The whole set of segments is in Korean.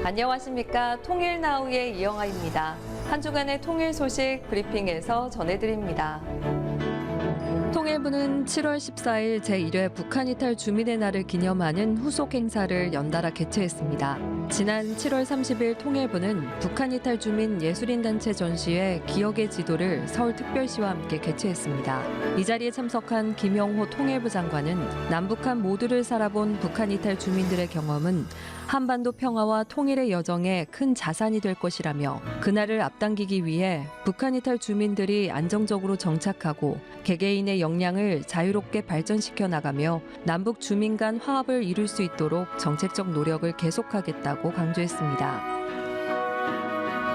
안녕하십니까. 통일나우의 이영아입니다. 한 주간의 통일 소식 브리핑에서 전해드립니다. 통일부는 7월 14일 제1회 북한 이탈 주민의 날을 기념하는 후속 행사를 연달아 개최했습니다. 지난 7월 30일 통일부는 북한 이탈 주민 예술인단체 전시회 기억의 지도를 서울특별시와 함께 개최했습니다. 이 자리에 참석한 김영호 통일부 장관은 남북한 모두를 살아본 북한 이탈 주민들의 경험은 한반도 평화와 통일의 여정에 큰 자산이 될 것이라며 그날을 앞당기기 위해 북한 이탈 주민들이 안정적으로 정착하고 개개인의 역량을 자유롭게 발전시켜 나가며 남북 주민 간 화합을 이룰 수 있도록 정책적 노력을 계속하겠다고 강조했습니다.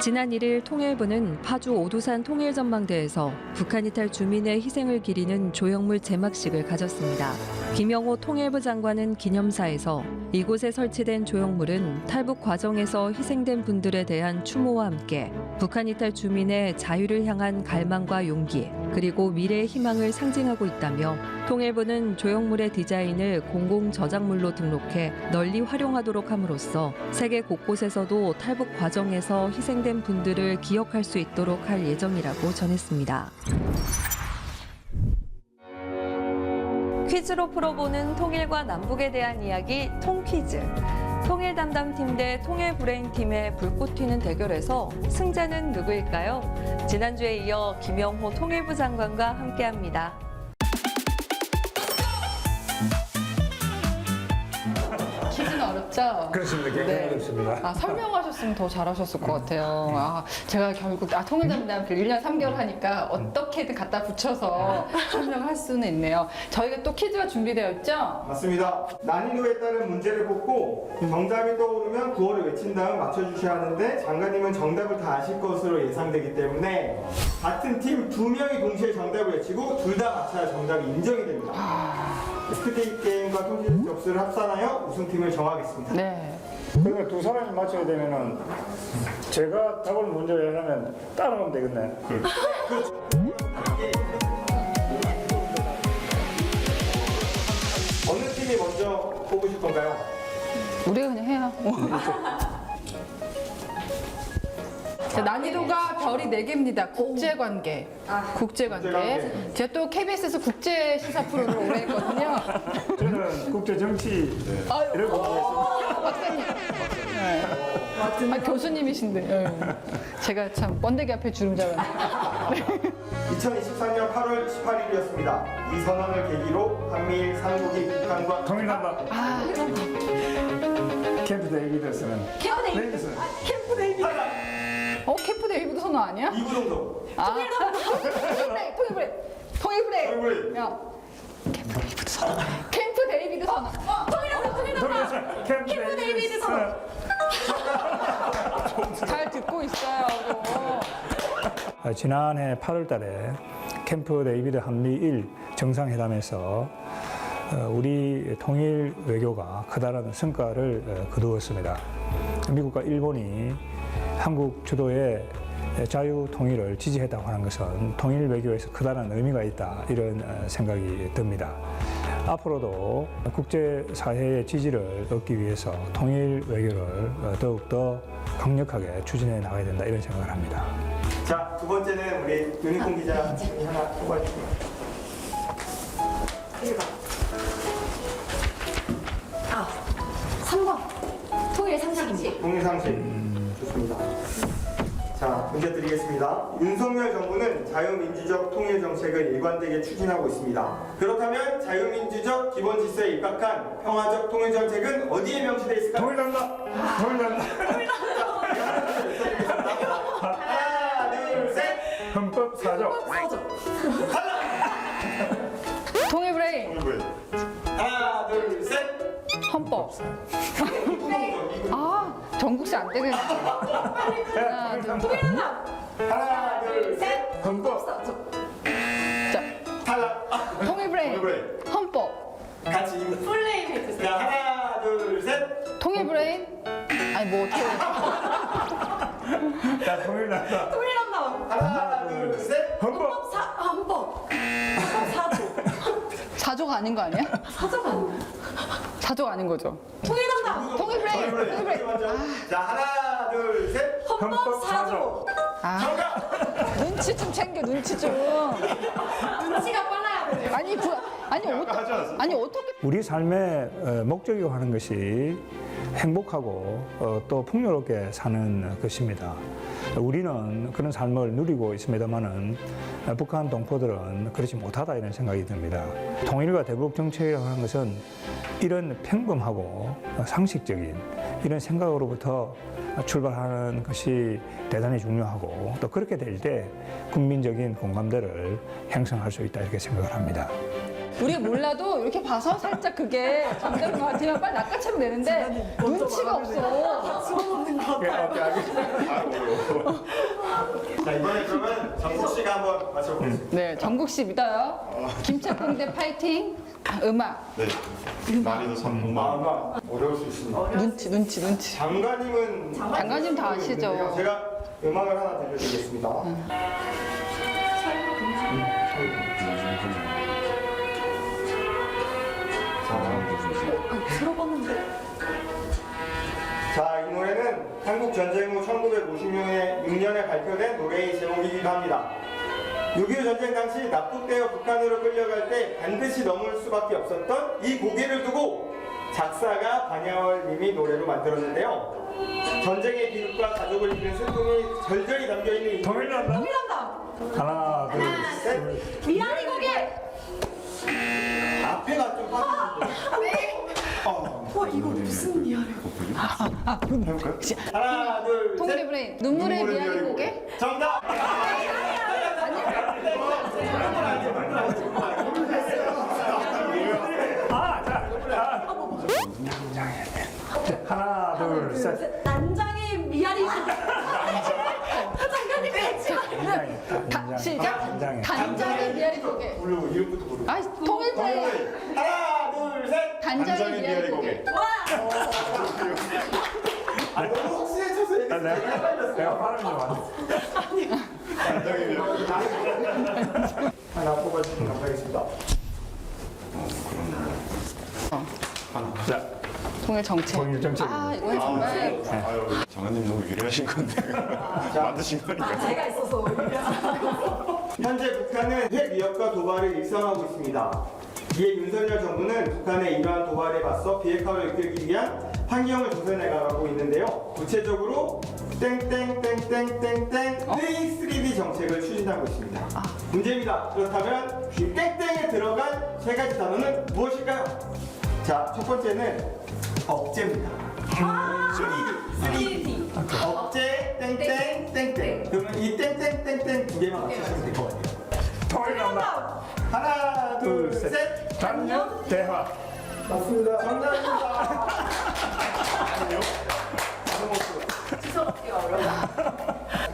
지난 1일 통일부는 파주 오두산 통일전망대에서 북한 이탈 주민의 희생을 기리는 조형물 제막식을 가졌습니다. 김영호 통일부 장관은 기념사에서 이곳에 설치된 조형물은 탈북 과정에서 희생된 분들에 대한 추모와 함께 북한 이탈 주민의 자유를 향한 갈망과 용기, 그리고 미래의 희망을 상징하고 있다며 통일부는 조형물의 디자인을 공공 저작물로 등록해 널리 활용하도록 함으로써 세계 곳곳에서도 탈북 과정에서 희생된 분들을 기억할 수 있도록 할 예정이라고 전했습니다. 퀴즈로 풀어보는 통일과 남북에 대한 이야기 통퀴즈. 통일 담당팀 대 통일 브레인팀의 불꽃 튀는 대결에서 승자는 누구일까요? 지난주에 이어 김영호 통일부 장관과 함께합니다. 퀴즈는 어렵죠? 그렇습니다. 굉장히 어렵습니다. 설명하셨으면 더 잘하셨을 것 같아요. 제가 결국 통일담당 1년 3개월 하니까 어떻게든 갖다 붙여서 설명할 수는 있네요. 저희가 또 퀴즈가 준비되어 있죠? 맞습니다. 난이도에 따른 문제를 뽑고 정답이 떠오르면 구호를 외친 다음 맞춰주셔야 하는데 장관님은 정답을 다 아실 것으로 예상되기 때문에 같은 팀 2명이 동시에 정답을 외치고 둘 다 맞춰야 정답이 인정이 됩니다. 스피드 게임과 통신 접수를 합산하여 우승팀을 정하겠습니다. 네. 그러니까 두 사람이 맞춰야 되면은 제가 답을 먼저 얘기하면 따라가면 되겠네. 그렇죠. 어느 팀이 먼저 뽑으실 건가요? 우리가 그냥 해요. 자, 난이도가 별이 4개입니다. 국제관계. 국제관계. 제가 또 KBS에서 국제시사 프로를 오래 했거든요. 저는 국제정치 이런 공부했습니다. 박사님. 교수님이신데. 네. 제가 참 번데기 앞에 주름 잡았네. 2023년 8월 18일이었습니다. 이 선언을 계기로 한미일 삼국이 북한과 통일한다. 캠프 데이비드스는 캠프 데이비드. 캠프 데이비드. 캠프 데이비드 선언 아니야? 이구동성. 통일브레이. 야. 캠프 데이비드 선언. 통일한다. 캠프 데이비드 선언. 잘 듣고 있어요. 지난해 8월 달에 캠프 데이비드 한미일 정상회담에서 우리 통일 외교가 커다란 성과를 거두었습니다. 미국과 일본이 한국 주도의 자유 통일을 지지했다고 하는 것은 통일 외교에서 커다란 의미가 있다, 이런 생각이 듭니다. 앞으로도 국제사회의 지지를 얻기 위해서 통일 외교를 더욱더 강력하게 추진해 나가야 된다, 이런 생각을 합니다. 자, 두 번째는 우리 유니콘 기자님이 하나 뽑아주세요. 3번. 통일 상식. 통일 상식. 좋습니다. 자, 문제 드리겠습니다. 윤석열 정부는 자유민주적 통일 정책을 일관되게 추진하고 있습니다. 그렇다면 자유민주적 기본 질서에 입각한 평화적 통일 정책은 어디에 명시되어 있을까요? 통일한다. 통일한다. 하나, 둘, 셋. 헌법 4조. 통일브레이. 하나, 둘, 셋. 헌법. 정국씨 안 되겠네. 하나, 둘, 하나, 둘, 셋. 헌법. 자, 탈락. 통일브레이. 통일브레인. 헌법. 같이. 플레임 해주세요. 자, 하나, 둘, 셋. 통일브레인. 아니 뭐 어떻게? 자, 통일한다. 통일한다. 하나, 둘, 셋. 헌법. 헌법. 4조. 4조가 아닌 거 아니야? 4조가 아니야. 4조가 아닌 거죠. 통일한다. 통일브레인. 통일브레인. 먼저. 자, 하나, 둘, 셋. 헌법 4조. 아, 눈치 좀 챙겨, 눈치 좀. 눈치가 빨라야 돼요. 아니 어떻게 우리 삶의 목적이고 하는 것이 행복하고 또 풍요롭게 사는 것입니다. 우리는 그런 삶을 누리고 있습니다만은 북한 동포들은 그렇지 못하다 이런 생각이 듭니다. 통일과 대북 정책이라고 하는 것은 이런 평범하고 상식적인 이런 생각으로부터 출발하는 것이 대단히 중요하고 또 그렇게 될 때 국민적인 공감대를 형성할 수 있다 이렇게 생각을 합니다. 우리가 몰라도 이렇게 봐서 살짝 그게 정답인 것 같으면 빨리 낚아채면 되는데 눈치가 없어. 자, 이번에 그러면 정국 씨가 한번 맞춰보겠습니다. 네, 정국 씨 믿어요. 김책공대 파이팅. 음악. 네. 난이도 3분 아마 어려울 수 있습니다. 눈치. 장관님은 장관님 다 아시죠? 제가 음악을 하나 들려드리겠습니다. 들어봤는데. 자, 이 노래는 한국 전쟁 후 1956년에 발표된 노래의 제목이기도 합니다. 6.25 전쟁 당시 납북되어 북한으로 끌려갈 때 반드시 넘을 수밖에 없었던 이 고개를 두고 작사가 반야월 님이 노래로 만들었는데요. 전쟁의 기록과 가족을 잃은 슬픔이 절절히 담겨있는 이 통일난다. 동일한다. 하나, 둘, 셋. 미안이 고개. 앞에가 좀 빠지는데. 이거 무슨 미안해. 하나, 둘, 통일의 셋. 브레인. 눈물의 미안이 고개. 정답! 하나, 둘, 셋. 난장의 미안이 고개. 장관님 같이. 시작. 단장의 미안이 고개. 부르고 이름부터 부르고. 아, 통일 브레인. 하나, 둘, 셋. 단장의 미안이 고개. 아, 너무 혹시해져서 얘기했어요. 내가 발음이 좀 안 돼. 하나 뽑아주시면 감사하겠습니다. 자, 통일 정책. 통일 정책. 아, 이건 정말. 아유, 장관님 너무 유리하신 건데. 만드신 거니까. 제가 있어서 현재 북한은 핵 위협과 도발을 일삼하고 있습니다. 이에 윤석열 정부는 북한의 이러한 도발에 맞서 비핵화를 이끌기 위한 환경을 조성해 나가고 있는데요. 구체적으로 땡땡땡땡땡땡 3D 정책을 추진하고 있습니다. 문제입니다. 그렇다면 이 땡땡에 들어간 세 가지 단어는 무엇일까요? 자, 첫 번째는 억제입니다. 3D. 억제 땡땡땡땡. 그러면 이 땡땡땡땡 두 개만 맞추시면 될 것 같아요. 통일난다. 하나, 둘, 셋. 단연 대화. 맞습니다. 정답입니다. 지성롭게 어려워.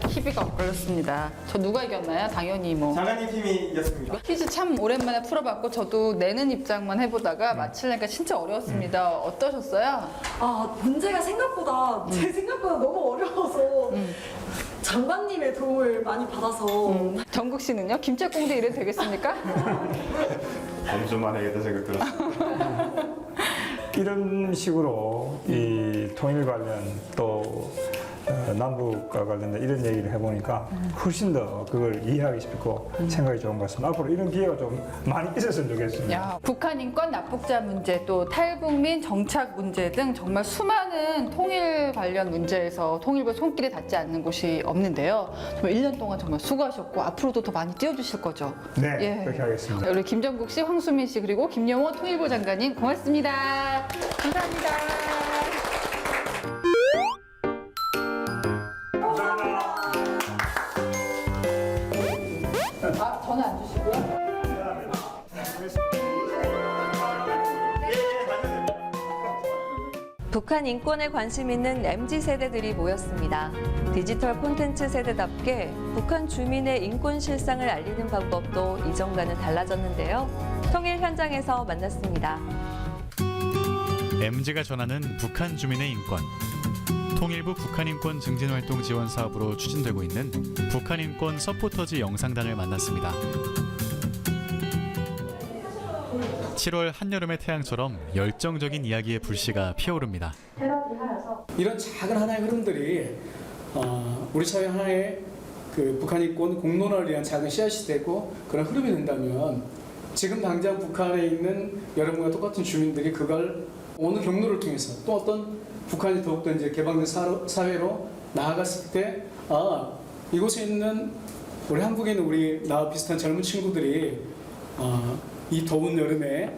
희비가 엇갈렸습니다. 저 누가 이겼나요? 당연히 뭐. 장관님 팀이 이겼습니다. 퀴즈 참 오랜만에 풀어봤고 저도 내는 입장만 해보다가 맞히려니까 진짜 어려웠습니다. 어떠셨어요? 문제가 생각보다 제 생각보다 너무 어려워서 장관님의 도움을 많이 받아서 정국 씨는요? 김책공대 이래도 되겠습니까? 범주만 해야겠다 생각 들었어요. 이런 식으로 이 통일 관련 또 남북과 관련된 이런 얘기를 해보니까 훨씬 더 그걸 이해하기 쉽고 생각이 좋은 것 같습니다. 앞으로 이런 기회가 좀 많이 있었으면 좋겠습니다. 야, 북한 인권 납북자 문제 또 탈북민 정착 문제 등 정말 수많은 통일 관련 문제에서 통일부 손길이 닿지 않는 곳이 없는데요. 정말 1년 동안 정말 수고하셨고 앞으로도 더 많이 띄워주실 거죠? 네, 그렇게 하겠습니다. 우리 김정국 씨, 황수민 씨 그리고 김영호 통일부 장관님 고맙습니다. 감사합니다. 전화 안 주시고요. 북한 인권에 관심 있는 MZ 세대들이 모였습니다. 디지털 콘텐츠 세대답게 북한 주민의 인권 실상을 알리는 방법도 이전과는 달라졌는데요. 통일 현장에서 만났습니다. MZ가 전하는 북한 주민의 인권. 통일부 북한인권 증진활동 지원 사업으로 추진되고 있는 북한인권 서포터즈 영상단을 만났습니다. 7월 한여름의 태양처럼 열정적인 이야기의 불씨가 피어오릅니다. 이런 작은 하나의 흐름들이 우리 사회 하나의 그 북한 인권 공론화를 위한 작은 씨앗이 되고 그런 흐름이 된다면 지금 당장 북한에 있는 여러분과 똑같은 주민들이 그걸 어느 경로를 통해서 또 어떤 북한이 더욱더 이제 개방된 사회로 나아갔을 때 이곳에 있는 우리 한국에 있는 우리 나와 비슷한 젊은 친구들이 이 더운 여름에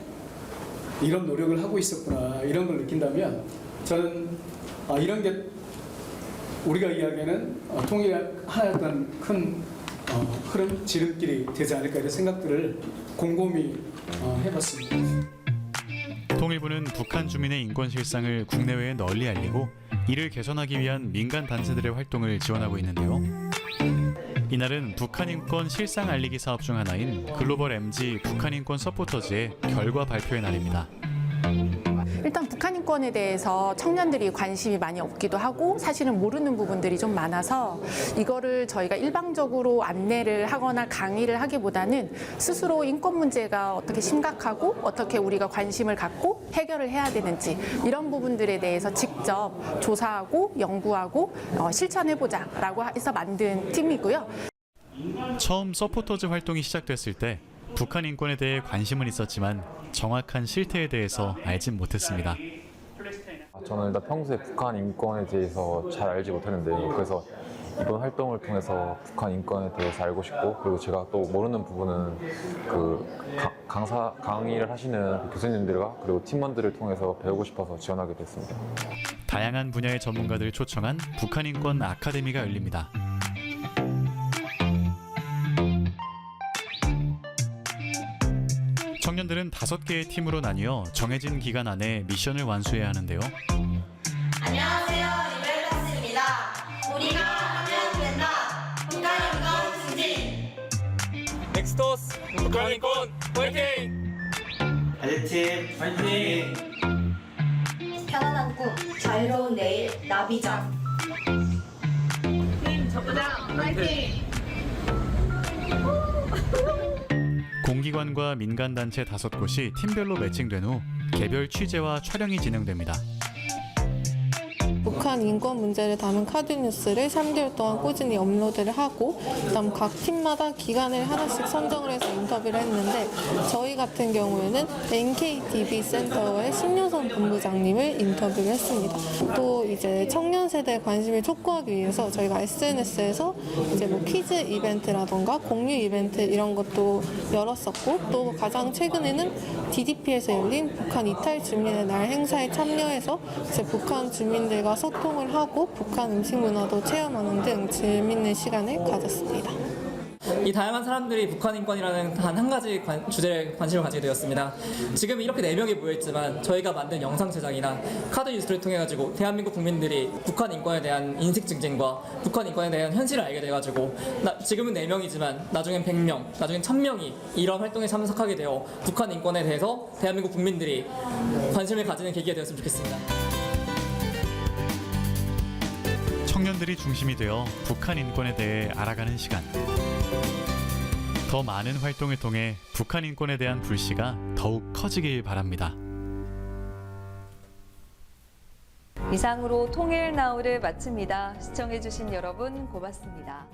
이런 노력을 하고 있었구나 이런 걸 느낀다면 저는 이런 게 우리가 이야기하는 통일하였던 큰 흐름 지름길이 되지 않을까 이런 생각들을 곰곰이 해봤습니다. 통일부는 북한 주민의 인권 실상을 국내외에 널리 알리고 이를 개선하기 위한 민간 단체들의 활동을 지원하고 있는데요. 이날은 북한 인권 실상 알리기 사업 중 하나인 글로벌 MG 북한 인권 서포터즈의 결과 발표의 날입니다. 일단 북한 인권에 대해서 청년들이 관심이 많이 없기도 하고 사실은 모르는 부분들이 좀 많아서 이거를 저희가 일방적으로 안내를 하거나 강의를 하기보다는 스스로 인권 문제가 어떻게 심각하고 어떻게 우리가 관심을 갖고 해결을 해야 되는지 이런 부분들에 대해서 직접 조사하고 연구하고 실천해보자라고 해서 만든 팀이고요. 처음 서포터즈 활동이 시작됐을 때 북한 인권에 대해 관심은 있었지만 정확한 실태에 대해서 알진 못했습니다. 저는 일단 평소에 북한 인권에 대해서 잘 알지 못했는데요. 그래서 이번 활동을 통해서 북한 인권에 대해서 알고 싶고 그리고 제가 또 모르는 부분은 그 강의를 하시는 교수님들과 그리고 팀원들을 통해서 배우고 싶어서 지원하게 됐습니다. 다양한 분야의 전문가들을 초청한 북한 인권 아카데미가 열립니다. 청년들은 5개의 팀으로 나뉘어 정해진 기간 안에 미션을 완수해야 하는데요. 안녕하세요, 이벨박스입니다. 우리가 하면 된다. 북한 인권 증진. 넥스토스 북한 인권 화이팅! 아재팀 화이팅! 편안한 꿈, 자유로운 내일, 나비장. 팀 적부장 화이팅! 공기관과 민간단체 5곳이 팀별로 매칭된 후 개별 취재와 촬영이 진행됩니다. 북한 인권 문제를 담은 카드뉴스를 3개월 동안 꾸준히 업로드를 하고 그다음 각 팀마다 기간을 하나씩 선정을 해서 인터뷰를 했는데 저희 같은 경우에는 NKTV 센터의 신효선 본부장님을 인터뷰를 했습니다. 또 이제 청년 세대의 관심을 촉구하기 위해서 저희가 SNS에서 이제 뭐 퀴즈 이벤트라던가 공유 이벤트 이런 것도 열었었고 또 가장 최근에는 DDP에서 열린 북한 이탈 주민의 날 행사에 참여해서 이제 북한 주민들과 소통을 하고 북한 음식 문화도 체험하는 등 재밌는 시간을 가졌습니다. 이 다양한 사람들이 북한 인권이라는 단 한 가지 주제에 관심을 가지게 되었습니다. 지금 이렇게 4명이 모여있지만 저희가 만든 영상 제작이나 카드 뉴스를 통해 가지고 대한민국 국민들이 북한 인권에 대한 인식 증진과 북한 인권에 대한 현실을 알게 돼가지고 지금은 4명이지만 나중엔 100명, 나중엔 1000명이 이런 활동에 참석하게 되어 북한 인권에 대해서 대한민국 국민들이 관심을 가지는 계기가 되었으면 좋겠습니다. 청년들이 중심이 되어 북한 인권에 대해 알아가는 시간. 더 많은 활동을 통해 북한 인권에 대한 불씨가 더욱 커지길 바랍니다. 이상으로 통일나우를 마칩니다. 시청해주신 여러분 고맙습니다.